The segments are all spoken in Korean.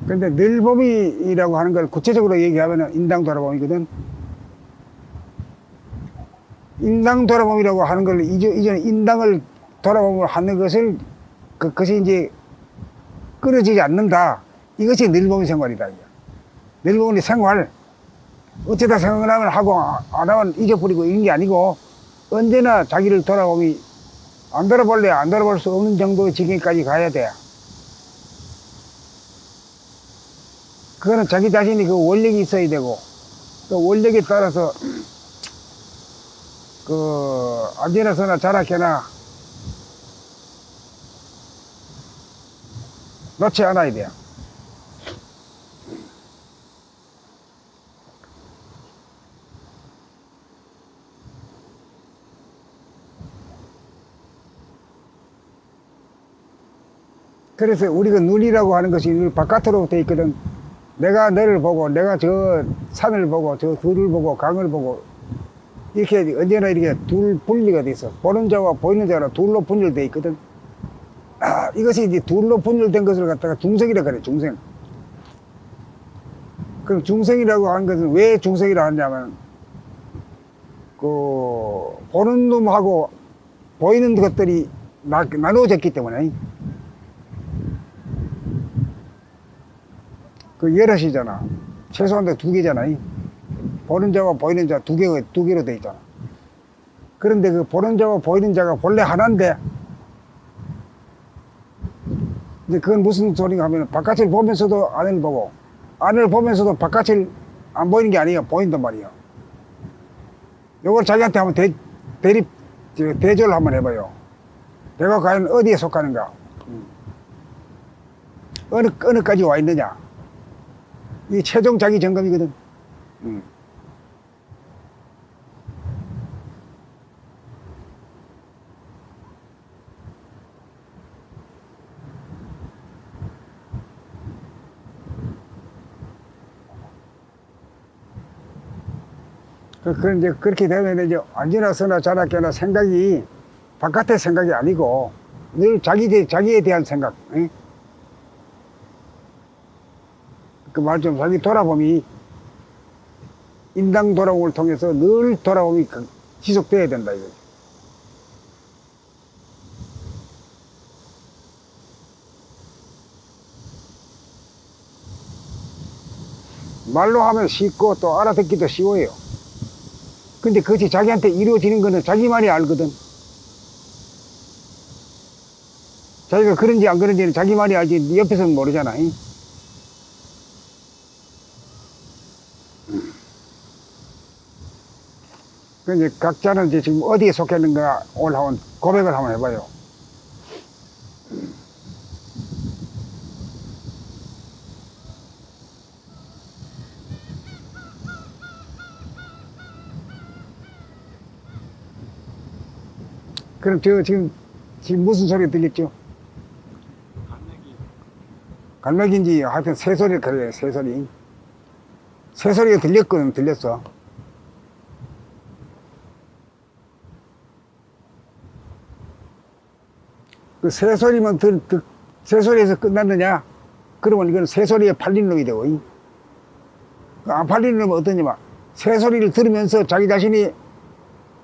근데 늘봄이라고 하는 걸 구체적으로 얘기하면 인당 돌아봄이거든. 인당 돌아봄이라고 하는 걸 이전 인당을 돌아봄을 하는 것을 그것이 이제 끊어지지 않는다. 이것이 늘봄의 생활이다. 늘봄의 생활. 어쩌다 생각나면 하고 안 하면 잊어버리고 이런 게 아니고 언제나 자기를 돌아봄이 안 돌아볼래 안 돌아볼 수 없는 정도의 지경까지 가야 돼. 그거는 자기 자신이 그 원력이 있어야 되고 또 원력에 따라서 안전해서나 자락해나 놓지 않아야 돼요. 그래서 우리가 눈이라고 하는 것이 눈 바깥으로 돼 있거든. 내가 너를 보고, 내가 저 산을 보고, 저 들을 보고, 강을 보고, 이렇게 언제나 이렇게 둘 분리가 돼 있어. 보는 자와 보이는 자로 둘로 분열돼 있거든. 이것이 이제 둘로 분열된 것을 갖다가 중생이라 그래, 중생. 그럼 중생이라고 하는 것은 왜 중생이라 하냐면, 보는 놈하고 보이는 것들이 나누어졌기 때문에. 여럿이잖아. 최소한 두 개잖아. 보는 자와 보이는 자 두 개로 돼 있잖아. 그런데 그 보는 자와 보이는 자가 본래 하나인데, 이제 그건 무슨 소리가 하면 바깥을 보면서도 안을 보고, 안을 보면서도 바깥을 안 보이는 게 아니에요. 보인단 말이에요. 요걸 자기한테 한번 대조를 한번 해봐요. 내가 과연 어디에 속하는가? 어느까지 와 있느냐? 이 최종 자기 점검이거든. 이제 그렇게 되면 이제 안지나서나 자라깨나 생각이 바깥의 생각이 아니고 늘 자기에 대한 생각. 그 말 좀 자기 돌아봄이 인당 돌아봄을 통해서 늘 돌아봄이 지속돼야 된다 이거지. 말로 하면 쉽고 또 알아듣기도 쉬워요. 근데 그것이 자기한테 이루어지는 거는 자기만이 알거든. 자기가 그런지 안 그런지는 자기만이 알지 옆에서는 모르잖아. 이제 각자는 이제 지금 어디에 속했는가 오늘 한번 고백을 한번 해봐요. 그럼 지금 무슨 소리 들렸죠? 갈매기인지 하여튼 새소리 그래, 새소리. 새소리가 들렸거든, 들렸어. 그 새소리만 새소리에서 끝났느냐? 그러면 이건 새소리에 팔린 놈이 되고, 안 팔리는 놈은 어떠냐면, 새소리를 들으면서 자기 자신이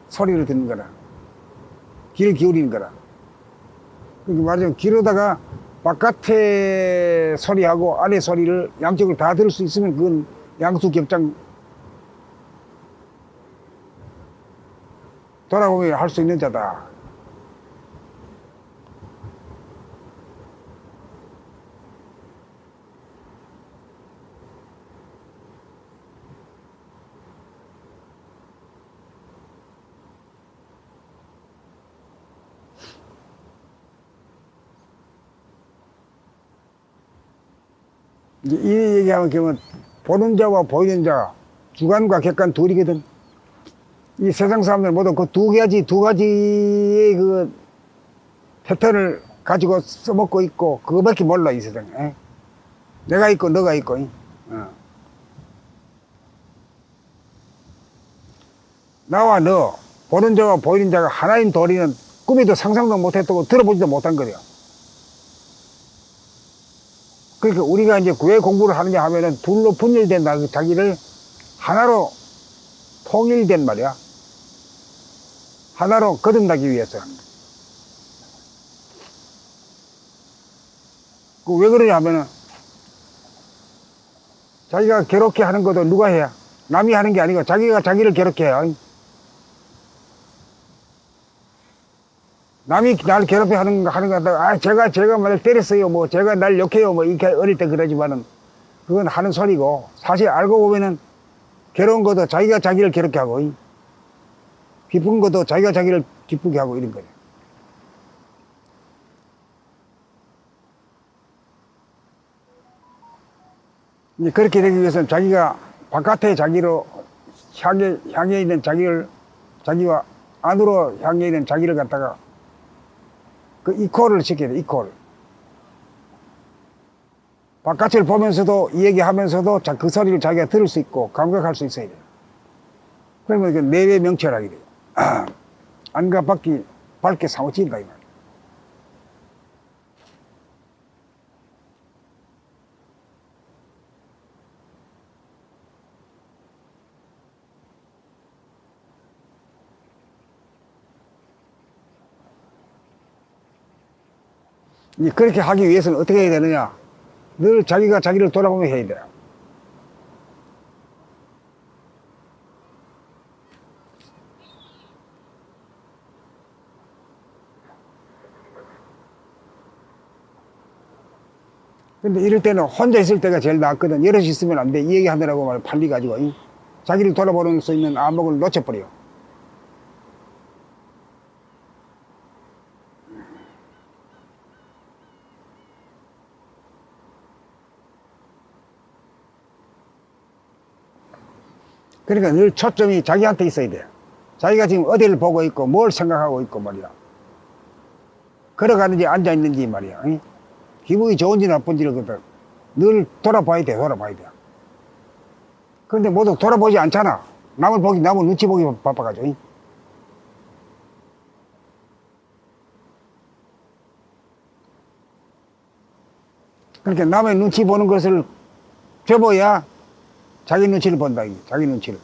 소리를 듣는 거라. 귀를 기울이는 거라. 그러니까 말하자면, 귀로다가 바깥의 소리하고 안의 소리를 양쪽을 다 들을 수 있으면 그건 양수겹장 돌아보면 할 수 있는 자다. 이 얘기하면 그러면 보는 자와 보이는 자, 주관과 객관 둘이거든. 이 세상 사람들 모두 그 두 가지의 그 패턴을 가지고 써먹고 있고 그거밖에 몰라 이 세상에. 내가 있고 너가 있고. 나와 너 보는 자와 보이는 자가 하나인 도리는 꿈에도 상상도 못했다고 들어보지도 못한 거래요. 그러니까 우리가 이제 왜 공부를 하느냐 하면은 둘로 분열된 자기를 하나로 통일된 말이야. 하나로 거듭나기 위해서. 왜 그러냐 하면은 자기가 괴롭게 하는 것도 누가 해야? 남이 하는 게 아니고 자기가 자기를 괴롭게 해요. 남이 나를 괴롭게 하는 거 아, 제가 만약 때렸어요. 뭐, 제가 날 욕해요. 뭐, 이렇게 어릴 때 그러지만은, 그건 하는 소리고, 사실 알고 보면은, 괴로운 것도 자기가 자기를 괴롭게 하고, 기쁜 것도 자기가 자기를 기쁘게 하고, 이런 거예요. 이제 그렇게 되기 위해서는 자기가 바깥에 자기로 향해 있는 자기와 안으로 향해 있는 자기를 갖다가 그 이퀄을 시켜야 돼, 이퀄. 바깥을 보면서도 얘기하면서도 그 소리를 자기가 들을 수 있고 감각할 수 있어야 돼. 그러면 그 내외 명철하게 돼. 안과 밖이 밝게 사무친다, 이 말이야. 그렇게 하기 위해서는 어떻게 해야 되느냐? 늘 자기가 자기를 돌아보며 해야 돼요. 근데 이럴 때는 혼자 있을 때가 제일 낫거든. 여럿이 있으면 안 돼. 이 얘기 하느라고 말 팔리가지고, 자기를 돌아보는 수 있는 안목을 놓쳐버려. 그러니까 늘 초점이 자기한테 있어야 돼. 자기가 지금 어디를 보고 있고 뭘 생각하고 있고 말이야. 걸어가는지 앉아있는지 말이야. 기분이 좋은지 나쁜지를 늘 돌아봐야 돼. 그런데 모두 돌아보지 않잖아. 남을 눈치 보기 바빠가지고. 그러니까 남의 눈치 보는 것을 접어야 자기 눈치를 본다, 자기 눈치를.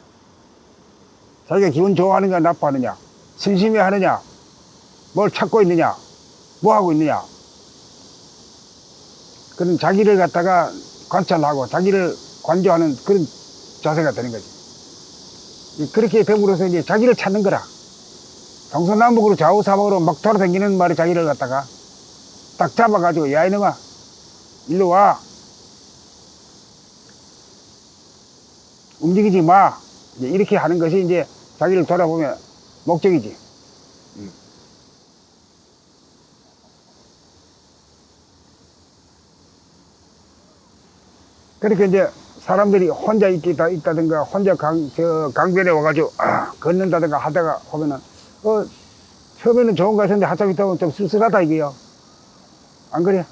자기가 기분 좋아하느냐, 나빠하느냐, 심심해 하느냐, 뭘 찾고 있느냐, 뭐 하고 있느냐. 그런 자기를 갖다가 관찰하고 자기를 관조하는 그런 자세가 되는 거지. 그렇게 됨으로써 이제 자기를 찾는 거라. 동서남북으로 좌우사방으로 막 돌아다니는 말이 자기를 갖다가 딱 잡아가지고, 야, 이놈아, 일로 와. 움직이지 마. 이제 이렇게 하는 것이 이제 자기를 돌아보면 목적이지. 그러니까 이제 사람들이 혼자 있다든가 혼자 강변에 와가지고 걷는다든가 하다가 보면은 처음에는 좋은 것 같은데 한참 있다 보면 좀 쓸쓸하다 이게요. 안 그래?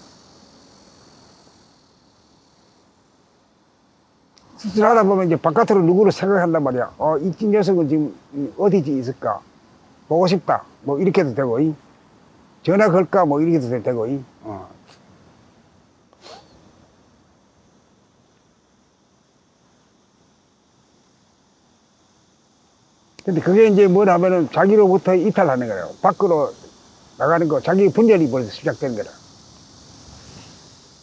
쓸쓸하다 보면 이제 바깥으로 누구를 생각한단 말이야. 이 녀석은 지금 어디지 있을까? 보고 싶다. 뭐 이렇게도 되고, 전화 걸까? 뭐 이렇게도 되고, 근데 그게 이제 뭐냐면은 자기로부터 이탈하는 거예요. 밖으로 나가는 거, 자기 분열이 벌써 시작되는 거라.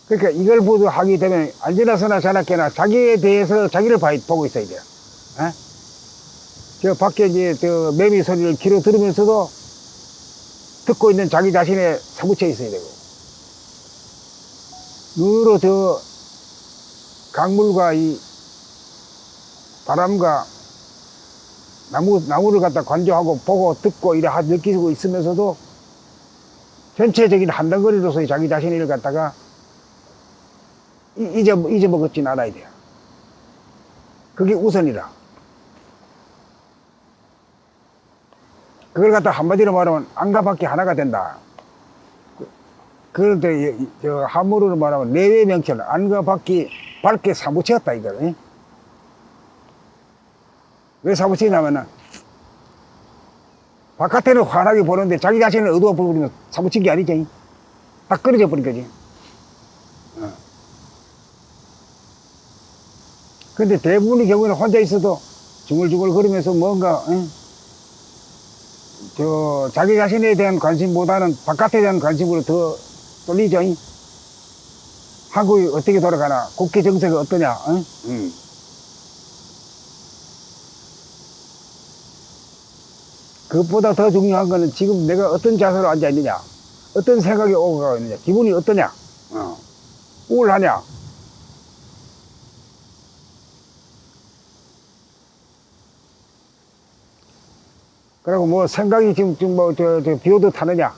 그러니까 이걸 모두 하게 되면 안지나서나 자나깨나 자기에 대해서 자기를 보고 있어야 돼요. 저 밖에 이제 저 매미 소리를 귀로 들으면서도 듣고 있는 자기 자신에 사무쳐 있어야 되고, 눈으로 저 강물과 이 바람과 나무를 갖다 관조하고 보고 듣고 이래 느끼고 있으면서도 전체적인 한 덩어리로서의 자기 자신을 갖다가 잊어먹었진 않아야 돼요. 그게 우선이라. 그걸 갖다 한마디로 말하면 안과 밖이 하나가 된다. 그런데 한문으로 말하면 내외 명철, 안과 밖이 밝게 사무치었다 이거. 왜 사무치냐면은 바깥에는 환하게 보는데 자기 자신을 어두워 버리면 사무친 게 아니지. 딱 끊어져 버린 거지. 근데 대부분의 경우에는 혼자 있어도 중얼중얼 거리면서 뭔가, 응? 자기 자신에 대한 관심보다는 바깥에 대한 관심으로 더 쏠리죠. 응? 한국이 어떻게 돌아가나, 국회 정세가 어떠냐, 응? 그것보다 더 중요한 거는 지금 내가 어떤 자세로 앉아 있느냐, 어떤 생각이 오고 가고 있느냐, 기분이 어떠냐, 우울하냐. 그리고 뭐 생각이 지금 뭐 비오도 타느냐,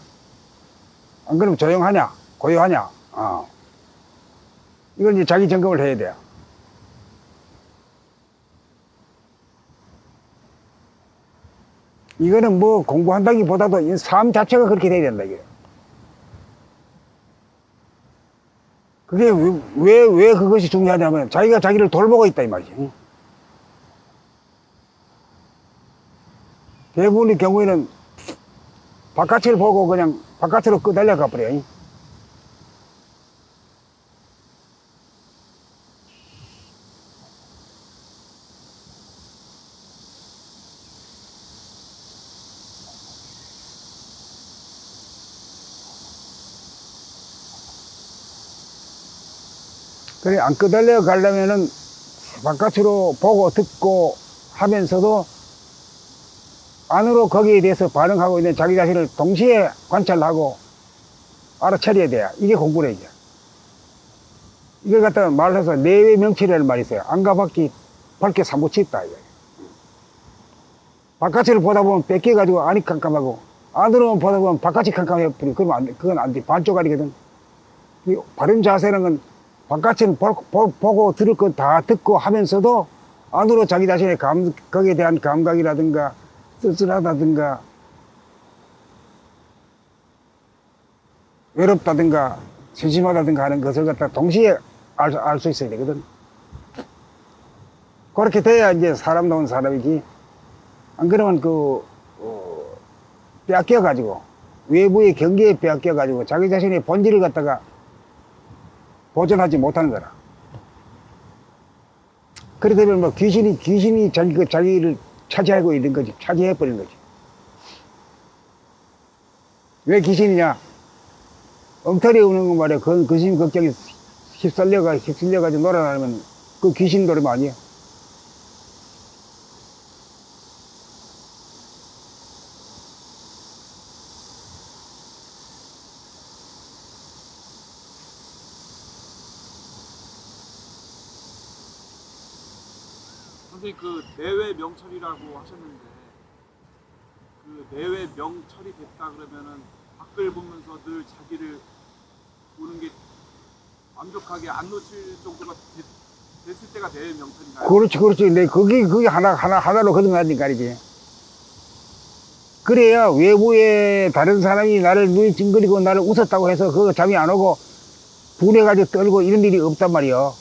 안 그러면 조용하냐, 고요하냐, 이건 이제 자기 점검을 해야 돼요. 이거는 뭐 공부한다기보다도 이 삶 자체가 그렇게 돼야 된다, 이게. 그게 왜 그것이 중요하냐면 자기가 자기를 돌보고 있다, 이 말이지. 대부분의 경우에는 바깥을 보고 그냥 바깥으로 끄달려 가버려. 그래, 안 끄달려 가려면은 바깥으로 보고 듣고 하면서도 안으로 거기에 대해서 반응하고 있는 자기 자신을 동시에 관찰하고 알아차려야 돼요. 이게 공부래, 이제. 이걸 갖다가 말해서 내외 명치라는 말이 있어요. 안과 밖이 밝게 사무치있다, 이거. 바깥을 보다 보면 뺏겨가지고 안이 깜깜하고, 안으로 보다 보면 바깥이 깜깜해버리고, 그러면 안 돼. 그건 안 돼. 반쪽알이거든. 이 바른 자세는 건 바깥은 보고 들을 건 다 듣고 하면서도 안으로 자기 자신의 거기에 대한 감각이라든가 쓸쓸하다든가 외롭다든가 심심하다든가 하는 것을 갖다 동시에 알 수 있어야 되거든. 그렇게 돼야 이제 사람다운 사람이지. 안 그러면 빼앗겨가지고 외부의 경계에 빼앗겨가지고 자기 자신의 본질을 갖다가 보존하지 못하는 거라. 그렇게 되면 뭐 귀신이 자기를 차지하고 있는 거지. 차지해버리는 거지. 왜 귀신이냐? 엉터리 우는 거 말이야. 그 귀신 걱정이 휩쓸려가지고 놀아나면 그 귀신 노래만 아니야. 선생님, 그 내외 명철이라고 하셨는데 그 내외 명철이 됐다 그러면은 밖을 보면서 늘 자기를 보는 게 완벽하게 안 놓칠 정도가 됐을 때가 내외 명철인가요? 그렇지. 그게 하나로 거듭나니까 말이지. 그래야 외부에 다른 사람이 나를 눈이 찡그리고 나를 웃었다고 해서 그거 잠이 안 오고 분해가지고 떨고 이런 일이 없단 말이야.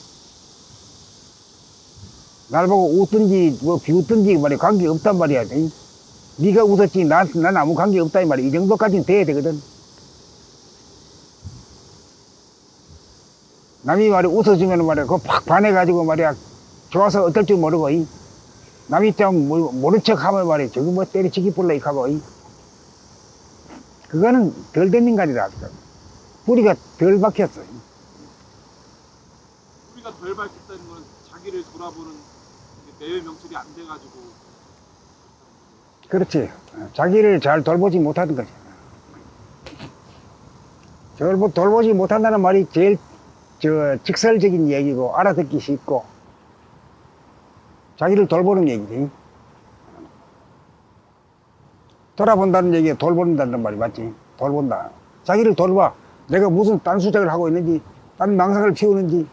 날 보고 웃든지 뭐 비웃든지 말이야 관계 없단 말이야. 네가 웃었지 난 아무 관계 없다 이 말이야. 이 정도까지는 돼야 되거든. 남이 말이야 웃어주면 말이야 그거 팍 반해가지고 말이야 좋아서 어떨 줄 모르고 남이 좀 모른 척 하면 말이야 저거 뭐 때리치기 볼래 하고 그거는 덜 된 인간이다. 뿌리가 덜 박혔어. 뿌리가 덜 밝혔다는 건 자기를 돌아보는 내외 명철이 안 돼가지고. 그렇지. 자기를 잘 돌보지 못하는 거지. 돌보지 못한다는 말이 제일 직설적인 얘기고 알아듣기 쉽고 자기를 돌보는 얘기지. 돌아본다는 얘기가 돌본다는 말이 맞지. 돌본다. 자기를 돌봐. 내가 무슨 딴 수작을 하고 있는지 딴 망상을 피우는지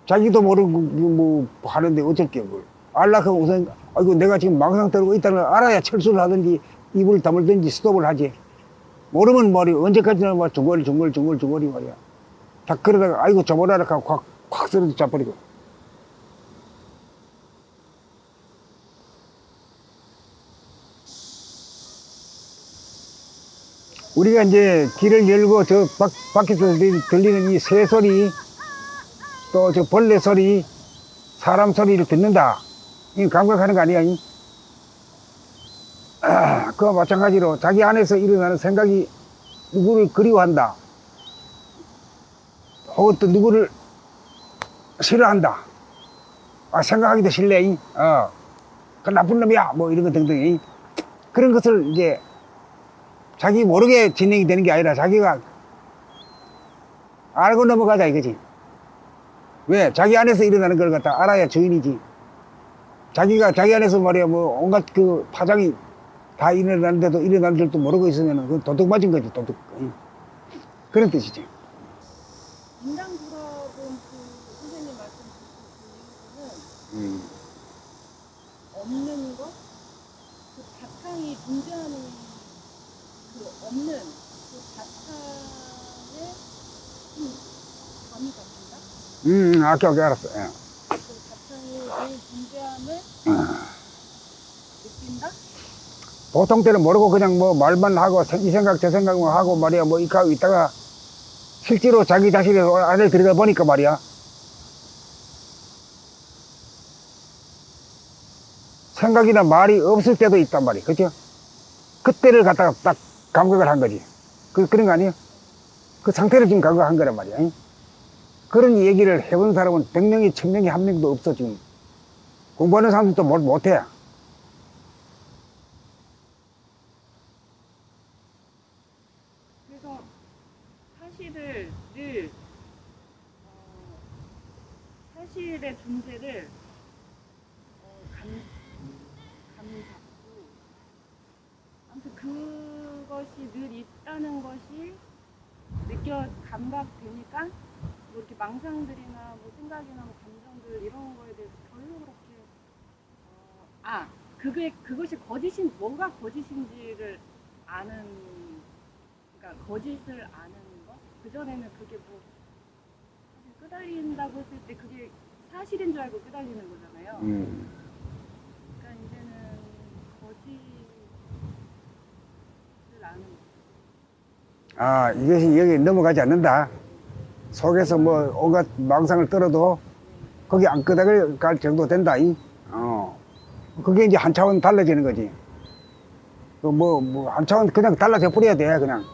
자기도 모르고 뭐 하는데 어쩔 게 뭘. 알라고 우선 아이고 내가 지금 망상 떨고 있다는 걸 알아야 철수를 하든지 입을 다물든지 스톱을 하지. 모르면 머리 언제까지나 막 중거리 말이야. 다 그러다가 아이고 저보라라 하고 확 쓰러져 잡버리고. 우리가 이제 길을 열고 밖에서 들리는 이 새 소리 또 저 벌레 소리 사람 소리를 듣는다. 이 감각하는 거 아니야? 이? 그와 마찬가지로 자기 안에서 일어나는 생각이 누구를 그리워한다. 혹은 또 누구를 싫어한다. 아, 생각하기도 싫네. 이? 그 나쁜 놈이야. 뭐 이런 거 등등. 이? 그런 것을 이제 자기 모르게 진행이 되는 게 아니라 자기가 알고 넘어가자 이거지. 왜? 자기 안에서 일어나는 걸 갖다 알아야 주인이지. 자기가 자기 안에서 말이야 뭐 온갖 그 파장이 다 일어나는데도 일어나는 줄도 모르고 있으면 그건 도둑 맞은 거지, 도둑. 그런 뜻이지. 인당 들어본 그 선생님 말씀 듣고 그 이유는 없는 것, 그 바탕이 존재하는 그 없는 그 바탕에 감이 잡힌다? 오케이, 알았어. 예. 그 바탕이 늘 존재함을 느낀다? 보통 때는 모르고 그냥 뭐 말만 하고 이 생각 저 생각만 하고 말이야 뭐 이렇게 하고 있다가 실제로 자기 자신의 안에 들어가 보니까 말이야 생각이나 말이 없을 때도 있단 말이야. 그죠? 그때를 갖다가 딱 감각을 한 거지. 그런 거 아니에요? 그 상태를 지금 감각한 거란 말이야. 그런 얘기를 해본 사람은 100명이 1000명이 한 명도 없어. 지금 공부하는 사람들도 못해. 그래서 사실을 늘 사실의 존재를 감잡고 아무튼 그것이 늘 있다는 것이 감각되니까 뭐 이렇게 망상들이나 뭐 생각이나 뭐 감정들 이런 거에 대해서 별로 그렇게 그것이 거짓인 뭐가 거짓인지를 아는, 그러니까 거짓을 아는 거. 그 전에는 그게 뭐 사실 끄달린다고 했을 때 그게 사실인 줄 알고 끄달리는 거잖아요. 그러니까 이제는 거짓을 아는 거. 이것이 여기 넘어가지 않는다. 속에서 뭐 온갖 망상을 떨어도 거기 안 끄덕을 갈 정도 된다. 그게 이제 한 차원 달라지는 거지. 한 차원 그냥 달라져 버려야 돼, 그냥.